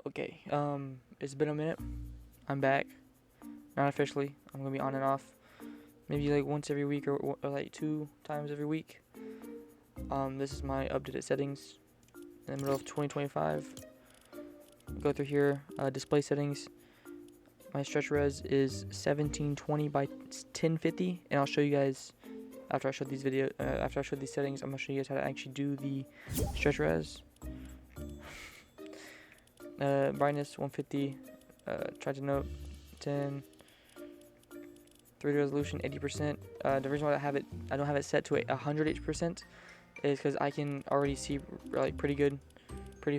Okay, it's been a minute. I'm back. Not officially. I'm gonna be on and off. Maybe like once every week or like 2 times every week. This is my updated settings in the middle of 2025. Go through here, display settings. My stretch res is 1720 by 1050, and I'll show you guys after I show these after I show these settings. I'm gonna show you guys how to actually do the stretch res. Brightness 150, try to note 10, 3D resolution 80%. The reason why I don't have it set to 100% is because I can already see like pretty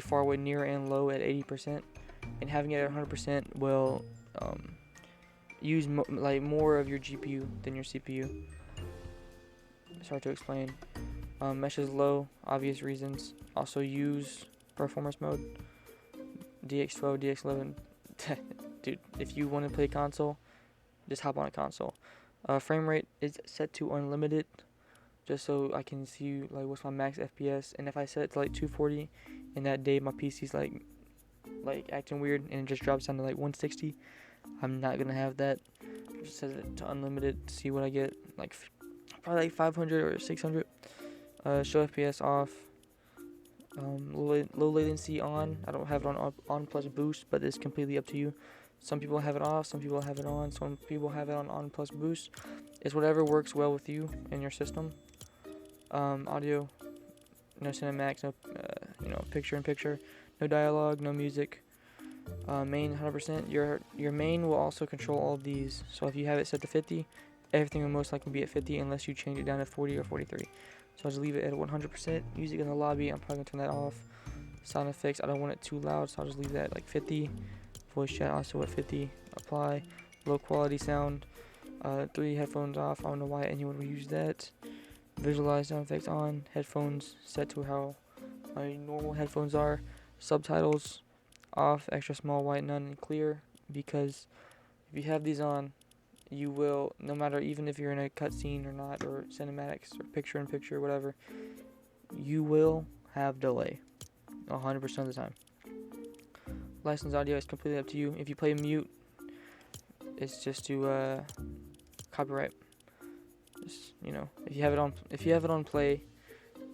far away, near and low at 80%, and having it at 100% will use more of your GPU than your CPU. It's hard to explain. Mesh is low, obvious reasons. Also use performance mode. DX12, DX11. Dude, if you want to play console, just hop on a console. Frame rate is set to unlimited, just so I can see like what's my max FPS. And if I set it to like 240, and that day my PC's like acting weird and it just drops down to like 160, I'm not gonna have that. Just set it to unlimited to see what I get. Like probably like 500 or 600. Show FPS off. Low latency on. I don't have it on plus boost, but it's completely up to you. Some people have it off, some people have it on, some people have it on plus boost. It's whatever works well with you and your system. Audio, no cinematics, no picture-in-picture, no dialogue, no music. Main 100%. Your main will also control all of these. So if you have it set to 50, everything will most likely be at 50 unless you change it down to 40 or 43. So I'll just leave it at 100%. Music in the lobby, I'm probably gonna turn that off. Sound effects, I don't want it too loud, so I'll just leave that at like 50. Voice chat also at 50. Apply. Low quality sound. 3 headphones off. I don't know why anyone would use that. Visualize sound effects on. Headphones set to how my normal headphones are. Subtitles off. Extra small, white, none, and clear. Because if you have these on, you will, no matter, even if you're in a cutscene or not, or cinematics or picture-in-picture, whatever, you will have delay 100% of the time. Licensed audio is completely up to you. If you play mute, it's just to copyright. Just, if you have it on play,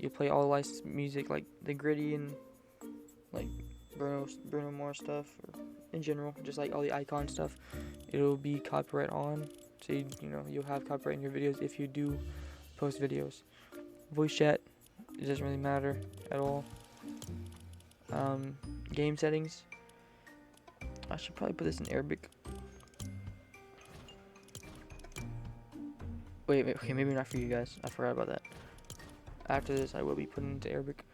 you play all the licensed music, like the Gritty and like Bruno Mars stuff, or in general, just like all the icon stuff. It'll be copyright on, so you'll have copyright in your videos if you do post videos. Voice chat, it doesn't really matter at all. Game settings, I should probably put this in Arabic. Wait, okay, maybe not for you guys. I forgot about that. After this, I will be putting it into Arabic.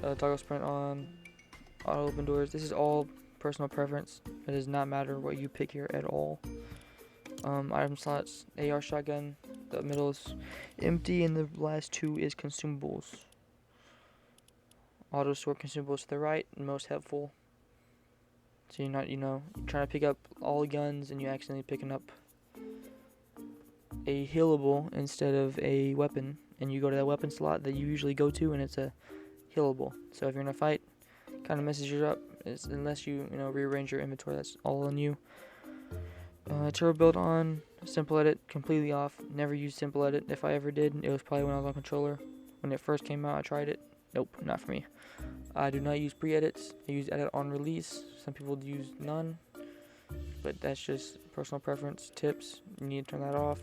Toggle sprint on, auto open doors. This is all personal preference. It does not matter what you pick here at all. Item slots, AR shotgun. The middle is empty, and the last 2 is consumables. Auto sort consumables to the right, most helpful. So you're not, trying to pick up all guns and you accidentally picking up a healable instead of a weapon, and you go to that weapon slot that you usually go to, and it's a healable. So if you're in a fight, kind of messes you up. Unless you rearrange your inventory, that's all on you. Turbo build on, simple edit completely off. Never used simple edit. If I ever did, it was probably when I was on controller. When it first came out, I tried it. Nope, not for me. I do not use pre-edits. I use edit on release. Some people use none, but that's just personal preference. Tips, you need to turn that off.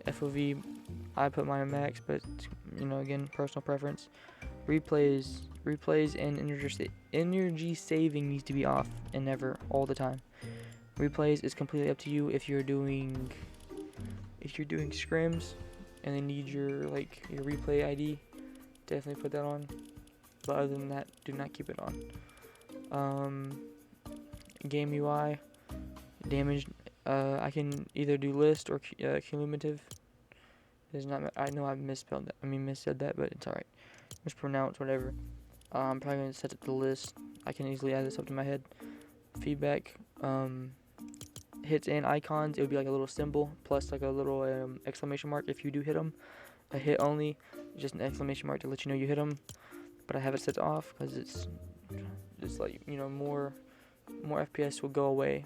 FOV, I put mine on max, but again, personal preference. Replays and energy saving needs to be off, and never, all the time. Replays is completely up to you. If you're doing scrims and they need your replay ID, definitely put that on. But other than that, do not keep it on. Game UI, damage. I can either do list or cumulative. It's not. I know I misspelled that. Missaid that, but it's alright. Mispronounced, whatever. I'm probably gonna set it to list. I can easily add this up to my head. Feedback. Hits and icons. It would be like a little symbol plus like a little exclamation mark if you do hit them. A hit only, just an exclamation mark to let you know you hit them. But I have it set off because it's like more more FPS will go away.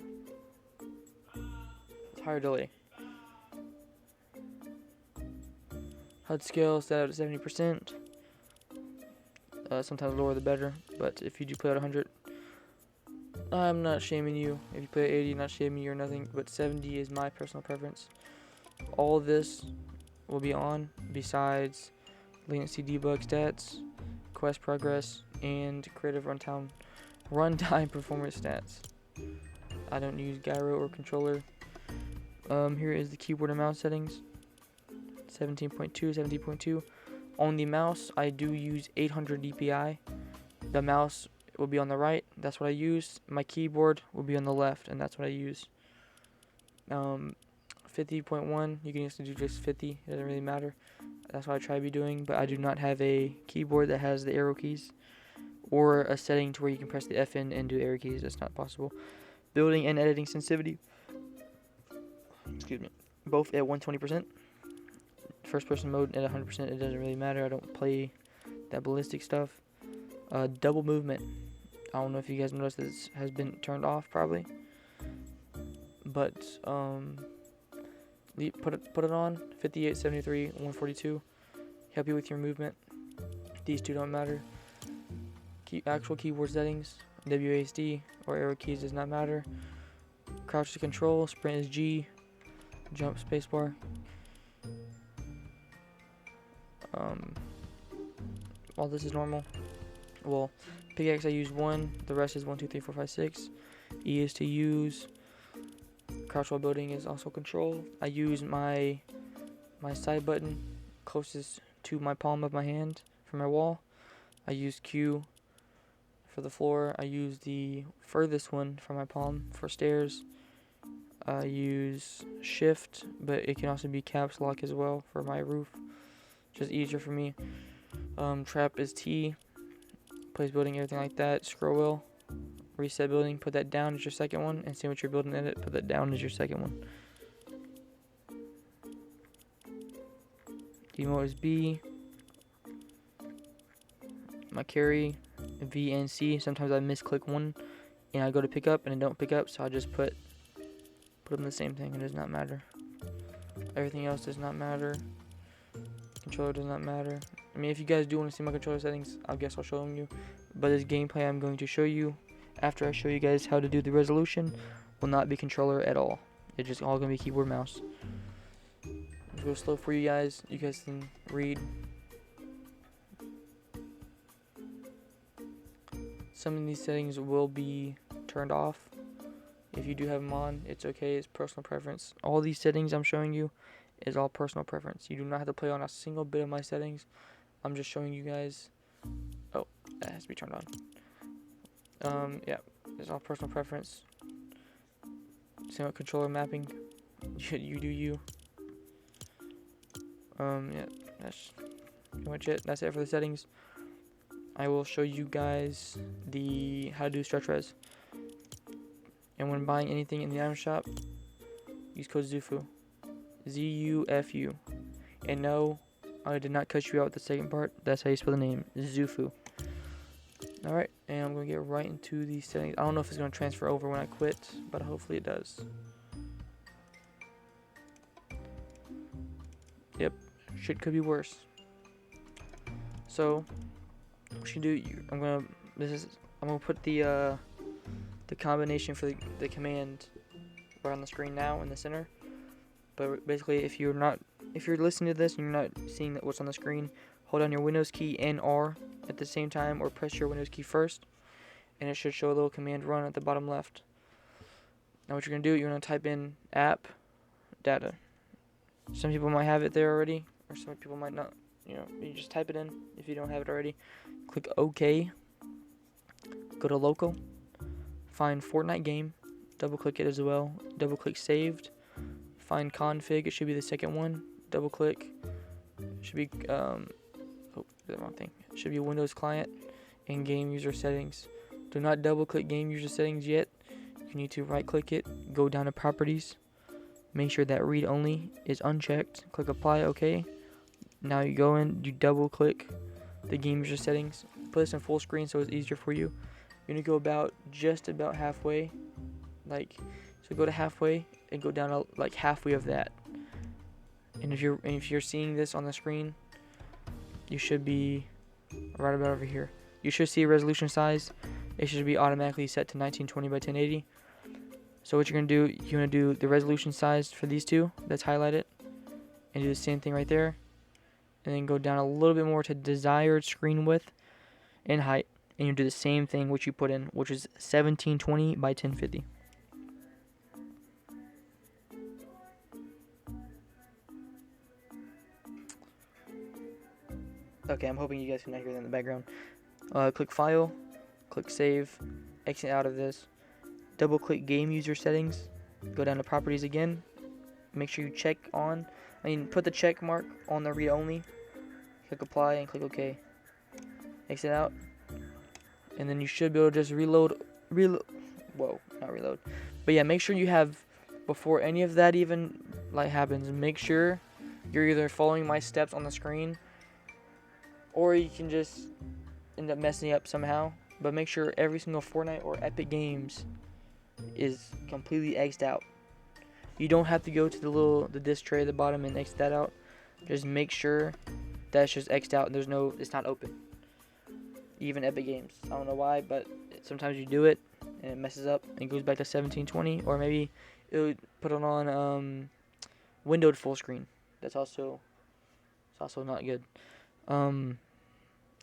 It's higher delay. HUD scale set out at 70%. Sometimes lower the better, but if you do play at 100, I'm not shaming you. If you play at 80, not shaming you or nothing, but 70 is my personal preference. All this will be on besides latency debug stats, quest progress, and creative runtime performance stats. I don't use gyro or controller. Here is the keyboard and mouse settings. 17.2, 17.2. On the mouse, I do use 800 DPI. The mouse will be on the right. That's what I use. My keyboard will be on the left, and that's what I use. 50.1, you can just do just 50. It doesn't really matter. That's what I try to be doing, but I do not have a keyboard that has the arrow keys or a setting to where you can press the F in and do arrow keys. That's not possible. Building and editing sensitivity. Excuse me. Both at 120%. First person mode at 100%. It doesn't really matter. I don't play that ballistic stuff. Double movement. I don't know if you guys noticed this has been turned off probably, but put it on. 58, 73, 142. Help you with your movement. These two don't matter. Actual keyboard settings. WASD or arrow keys does not matter. Crouch to control. Sprint is G. Jump spacebar. All this is normal. Well, pickaxe I use 1. The rest is 1, 2, 3, 4, 5, 6. E is to use. Crouch while building is also control. I use my side button closest to my palm of my hand for my wall. I use Q for the floor. I use the furthest one from my palm for stairs. I use shift, but it can also be caps lock as well for my roof. Just easier for me. Trap is T. Place building, everything like that. Scroll wheel. Reset building. Put that down as your second one. And see what you're building in it. Put that down as your second one. Emote is B. My carry, V and C. Sometimes I misclick one and I go to pick up and it don't pick up, so I just put them the same thing. It does not matter. Everything else does not matter. Controller does not matter. I mean, if you guys do want to see my controller settings, I guess I'll show them you. But this gameplay I'm going to show you after I show you guys how to do the resolution will not be controller at all. It's just all going to be keyboard mouse. It's real slow for you guys. You guys can read. Some of these settings will be turned off. If you do have them on, it's okay. It's personal preference. All these settings I'm showing you is all personal preference. You do not have to play on a single bit of my settings. I'm just showing you guys. Oh, that has to be turned on. Yeah, it's all personal preference. Same with controller mapping. You do you. Yeah, that's pretty much it. That's it for the settings. I will show you guys how to do stretch res. And when buying anything in the item shop, use code ZUFU. ZUFU. And no, I did not cut you out with the second part. That's how you spell the name. ZUFU. Alright, and I'm going to get right into the settings. I don't know if it's going to transfer over when I quit, but hopefully it does. Yep, shit could be worse. So, what you do, I'm gonna put the combination for the command right on the screen now in the center. But basically, if you're listening to this and you're not seeing what's on the screen, hold down your Windows key and R at the same time, or press your Windows key first, and it should show a little command run at the bottom left. Now what you're gonna do, you're gonna type in app data. Some people might have it there already, or some people might not. You just type it in if you don't have it already. Click OK. Go to local. Find Fortnite game. Double click it as well. Double click saved. Find config. It should be the second one. Double click. It should be the wrong thing. It should be Windows client and game user settings. Do not double click game user settings yet. You need to right click it. Go down to properties. Make sure that read only is unchecked. Click apply. OK. Now you go in. You double click the game user settings. Put this in full screen so it's easier for you. You're gonna go about just about halfway, like, so go to halfway and go down like halfway of that. And if you're seeing this on the screen, you should be right about over here. You should see a resolution size. It should be automatically set to 1920 by 1080. So what you're gonna do, you're gonna do the resolution size for these two that's highlighted, and do the same thing right there, and then go down a little bit more to desired screen width and height, and you do the same thing which you put in, which is 1720 by 1050. Okay, I'm hoping you guys can not hear that in the background. Click File, click Save, exit out of this, double click Game User Settings, go down to Properties again, make sure you put the check mark on the read only, click Apply and click OK. Exit out, and then you should be able to just whoa, not reload. But yeah, make sure you have, before any of that even happens, make sure you're either following my steps on the screen, or you can just end up messing up somehow. But make sure every single Fortnite or Epic Games is completely X'd out. You don't have to go to the disk tray at the bottom and X that out. Just make sure that's just X'd out and it's not open. Even Epic Games, I don't know why, but sometimes you do it and it messes up and goes back to 1720, or maybe it would put it on windowed full screen. It's also not good.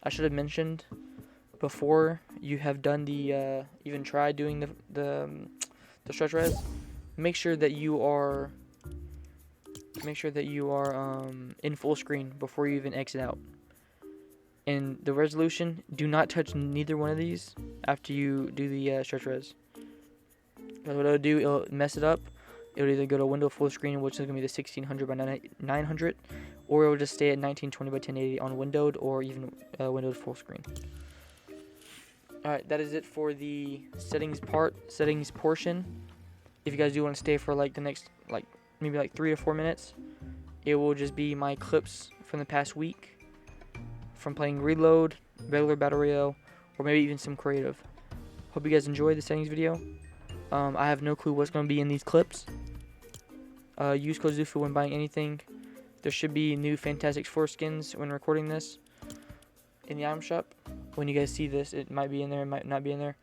I should have mentioned before you have done even try doing the stretch res. Make sure that you are in full screen before you even exit out. And the resolution, do not touch neither one of these after you do the stretch res. Because what it'll do, it'll mess it up. It'll either go to window full screen, which is going to be the 1600 by 900, or it will just stay at 1920 by 1080 on windowed or even windowed full screen. Alright, that is it for the settings portion. If you guys do want to stay for the next maybe 3 to 4 minutes, it will just be my clips from the past week from playing Reload, regular Battle Royale, or maybe even some creative. Hope you guys enjoyed the settings video. I have no clue what's going to be in these clips. Use code zufu when buying anything. There should be new Fantastic Four skins when recording this in the item shop. When you guys see this, it might be in there, it might not be in there.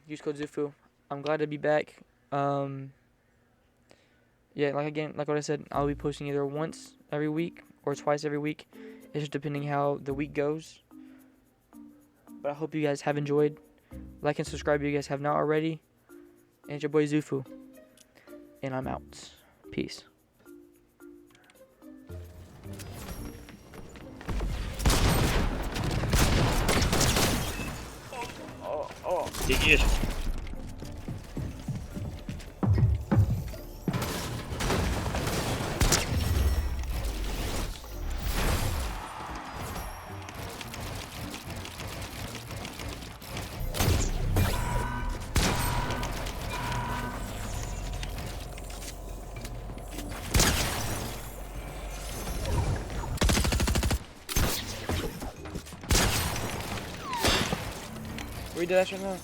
Use code zufu. I'm glad to be back. Yeah, like what I said, I'll be posting either once every week or twice every week. It's just depending how the week goes. But I hope you guys have enjoyed. Like and subscribe if you guys have not already. And it's your boy Zufu. And I'm out. Peace. Did you just... Read that right now.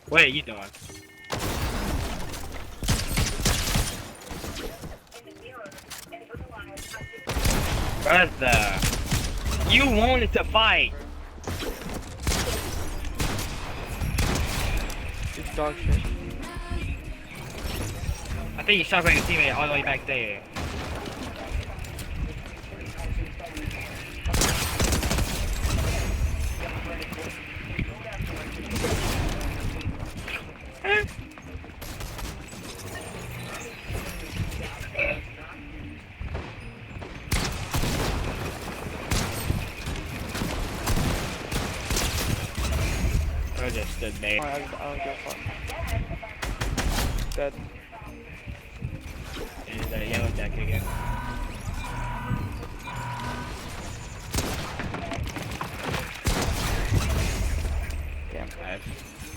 What are you doing? Brother, you wanted to fight. It's dog shit. I think you shot like a teammate all the way back there. I just stood there. I don't give a fuck. Dead. the yellow jacket again. Damn. Nice.